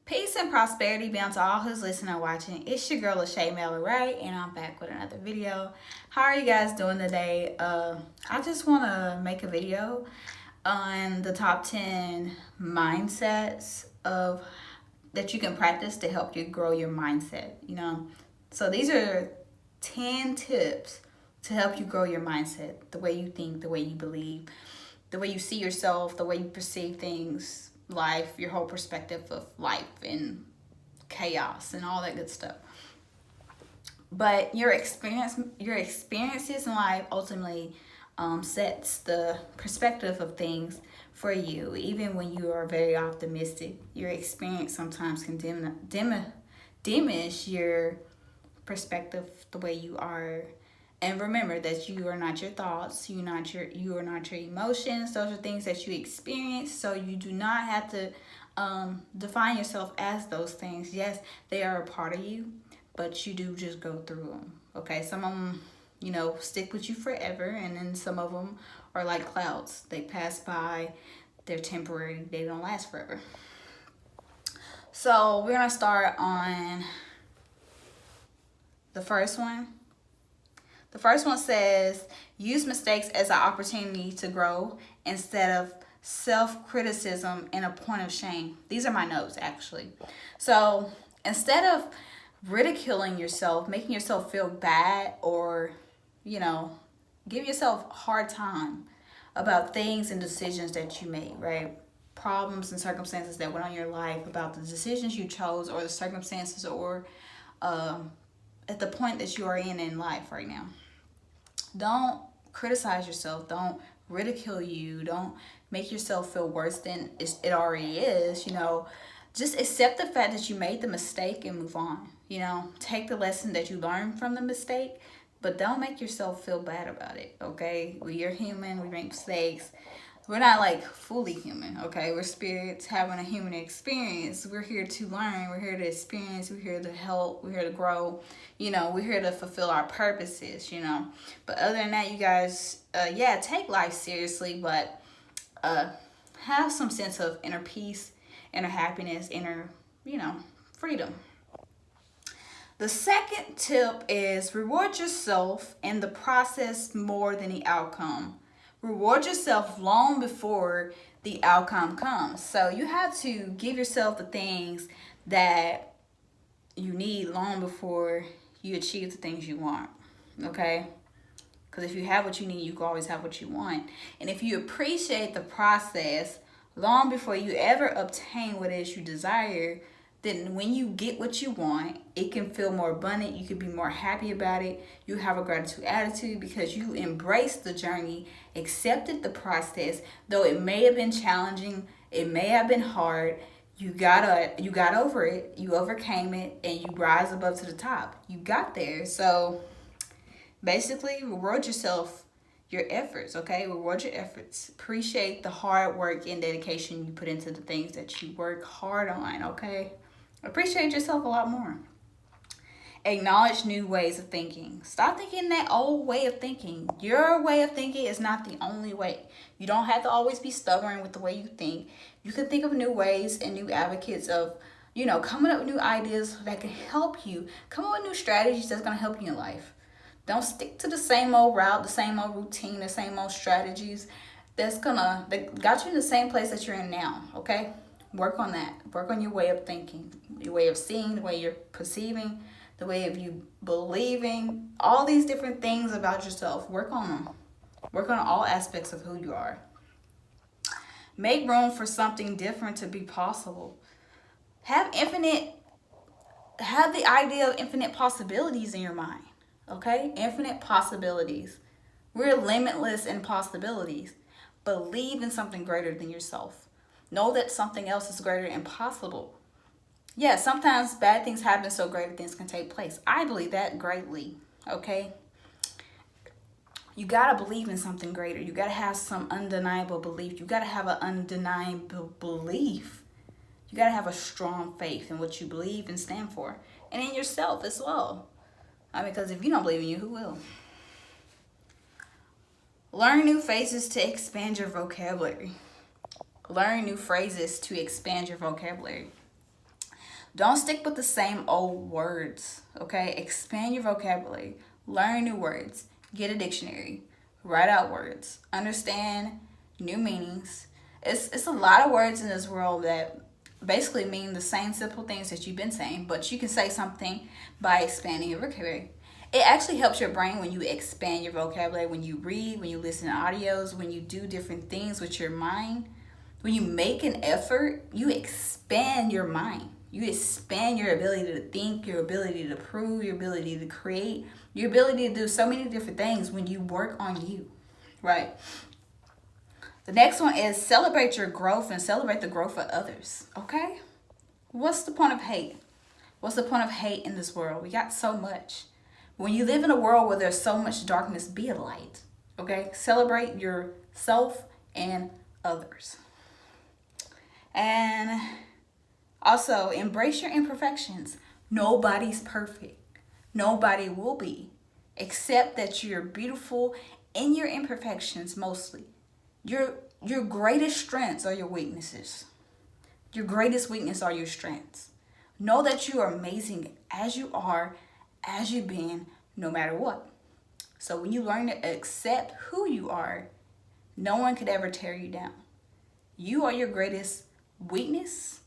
Peace and prosperity be unto all who's listening or watching. It's your girl, Shaeranea, right? And I'm back with another video. How are you guys doing today? I just want to make a video on the top 10 mindsets of that you can practice to help you grow your mindset. So these are 10 tips to help you grow your mindset, the way you think, the way you believe, the way you see yourself, the way you perceive things, life, your whole perspective of life and chaos and all that good stuff. But your experiences in life ultimately sets the perspective of things for you. Even when you are very optimistic, your experience sometimes can diminish your perspective, the way you are. And remember that you are not your thoughts, you are not your emotions. Those are things that you experience, so you do not have to define yourself as those things. Yes, they are a part of you, but you do just go through them. Okay, some of them, stick with you forever, and then some of them are like clouds. They pass by, they're temporary, they don't last forever. So we're gonna start on the first one. The first one says, use mistakes as an opportunity to grow instead of self-criticism and a point of shame. These are my notes, actually. So instead of ridiculing yourself, making yourself feel bad, or, give yourself a hard time about things and decisions that you made, right? Problems and circumstances that went on in your life, about the decisions you chose or the circumstances or at the point that you are in life right now. Don't criticize yourself. Don't ridicule you. Don't make yourself feel worse than it already is. Just accept the fact that you made the mistake and move on. Take the lesson that you learned from the mistake, but don't make yourself feel bad about it, okay? We're human. We make mistakes. We're not like fully human, okay? We're spirits having a human experience. We're here to learn. We're here to experience. We're here to help. We're here to grow. We're here to fulfill our purposes, But other than that, you guys, take life seriously, but have some sense of inner peace, inner happiness, inner, freedom. The second tip is reward yourself in the process more than the outcome. Reward yourself long before the outcome comes. So you have to give yourself the things that you need long before you achieve the things you want, okay? Because if you have what you need, you can always have what you want. And if you appreciate the process long before you ever obtain what it is you desire, then when you get what you want, it can feel more abundant. You can be more happy about it. You have a gratitude attitude because you embraced the journey, accepted the process, though it may have been challenging, it may have been hard. You got over it, you overcame it, and you rise above to the top. You got there. So basically, reward yourself your efforts, okay? Reward your efforts. Appreciate the hard work and dedication you put into the things that you work hard on, okay? Appreciate yourself a lot more. Acknowledge new ways of thinking. Stop thinking that old way of thinking. Your way of thinking is not the only way. You don't have to always be stubborn with the way you think. You can think of new ways and new advocates of, coming up with new ideas that can help you. Come up with new strategies that's going to help you in life. Don't stick to the same old route, the same old routine, the same old strategies that got you in the same place that you're in now, okay? Work on that. Work on your way of thinking, your way of seeing, the way you're perceiving, the way of you believing, all these different things about yourself. Work on them. Work on all aspects of who you are. Make room for something different to be possible. Have the idea of infinite possibilities in your mind, okay? Infinite possibilities. We're limitless in possibilities. Believe in something greater than yourself. Know that something else is greater and possible. Yeah, sometimes bad things happen so greater things can take place. I believe that greatly, okay? You got to believe in something greater. You got to have some undeniable belief. You got to have an undeniable belief. You got to have a strong faith in what you believe and stand for. And in yourself as well. Because if you don't believe in you, who will? Learn new phrases to expand your vocabulary. Learn new phrases to expand your vocabulary. Don't stick with the same old words, okay? Expand your vocabulary. Learn new words. Get a dictionary. Write out words. Understand new meanings. It's a lot of words in this world that basically mean the same simple things that you've been saying, but you can say something by expanding your vocabulary. It actually helps your brain when you expand your vocabulary, when you read, when you listen to audios, when you do different things with your mind. When you make an effort, you expand your mind. You expand your ability to think, your ability to prove, your ability to create, your ability to do so many different things when you work on you, right? The next one is celebrate your growth and celebrate the growth of others, okay? What's the point of hate? What's the point of hate in this world? We got so much. When you live in a world where there's so much darkness, be a light, okay? Celebrate yourself and others. And also, embrace your imperfections. Nobody's perfect. Nobody will be. Accept that you're beautiful in your imperfections mostly. Your greatest strengths are your weaknesses. Your greatest weakness are your strengths. Know that you are amazing as you are, as you've been, no matter what. So when you learn to accept who you are, no one could ever tear you down. You are your greatest weakness,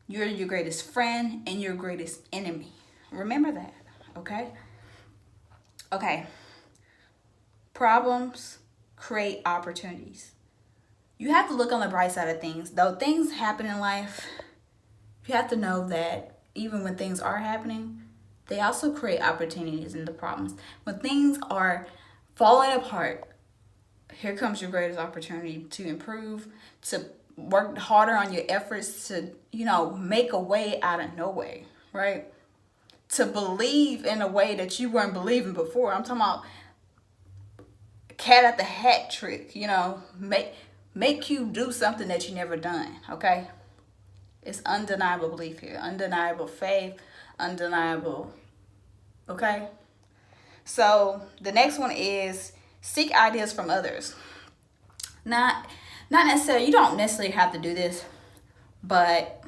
you're your greatest friend, and your greatest enemy. Remember that, okay? Okay. Problems create opportunities. You have to look on the bright side of things. Though things happen in life, you have to know that even when things are happening, they also create opportunities in the problems. When things are falling apart, here comes your greatest opportunity to improve, to work harder on your efforts to, make a way out of no way, right? To believe in a way that you weren't believing before. I'm talking about cat at the hat trick, make you do something that you never done, okay? It's undeniable belief here, undeniable faith, undeniable, okay? So the next one is seek ideas from others. Not necessarily, you don't necessarily have to do this, but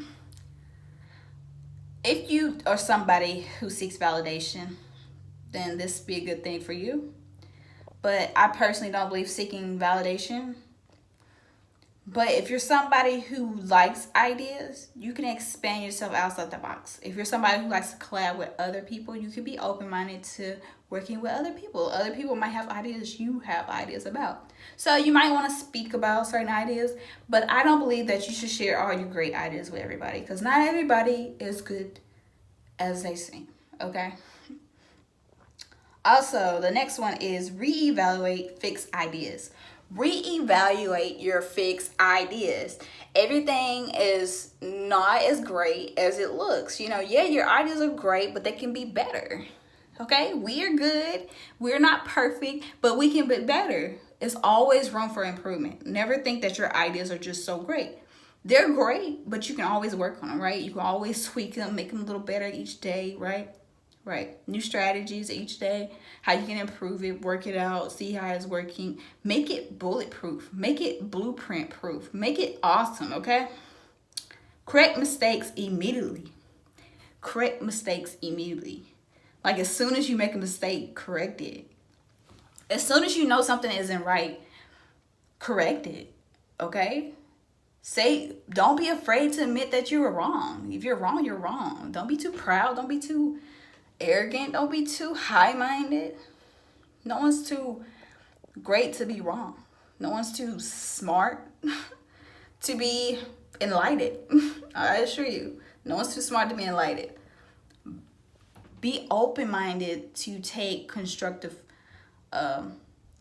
if you are somebody who seeks validation, then this would be a good thing for you. But I personally don't believe seeking validation. But if you're somebody who likes ideas, you can expand yourself outside the box. If you're somebody who likes to collab with other people, you can be open-minded to working with other people. Other people might have ideas you have ideas about. So you might want to speak about certain ideas, but I don't believe that you should share all your great ideas with everybody, because not everybody is good as they seem, okay? Also, the next one is reevaluate fix ideas. Reevaluate your fixed ideas. Everything is not as great as it looks. Yeah, your ideas are great, but they can be better. Okay, we are good. We're not perfect, but we can be better. It's always room for improvement. Never think that your ideas are just so great. They're great, but you can always work on them, right? You can always tweak them, make them a little better each day, right? Right. New strategies each day, how you can improve it, work it out, see how it's working. Make it bulletproof. Make it blueprint proof. Make it awesome, okay? Correct mistakes immediately. Correct mistakes immediately. Like as soon as you make a mistake, correct it. As soon as you know something isn't right, correct it, okay? Don't be afraid to admit that you were wrong. If you're wrong, you're wrong. Don't be too proud. Don't be too arrogant. Don't be too high-minded. No one's too great to be wrong. No one's too smart to be enlightened. I assure you, no one's too smart to be enlightened. Be open-minded to take constructive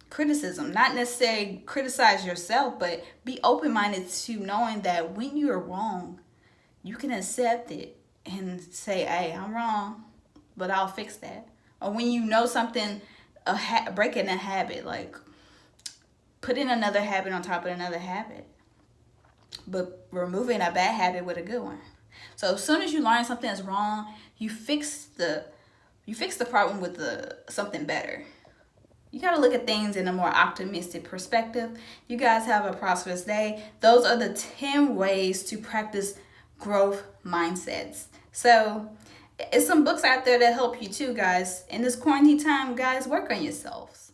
criticism. Not necessarily criticize yourself, but be open-minded to knowing that when you're wrong, you can accept it and say, hey, I'm wrong, but I'll fix that. Or when you know something, breaking a habit, like putting another habit on top of another habit, but removing a bad habit with a good one. So as soon as you learn something is wrong, you fix the problem with something better. You got to look at things in a more optimistic perspective. You guys have a prosperous day. Those are the 10 ways to practice growth mindsets. So it's some books out there that help you too, guys. In this quarantine time, guys, work on yourselves.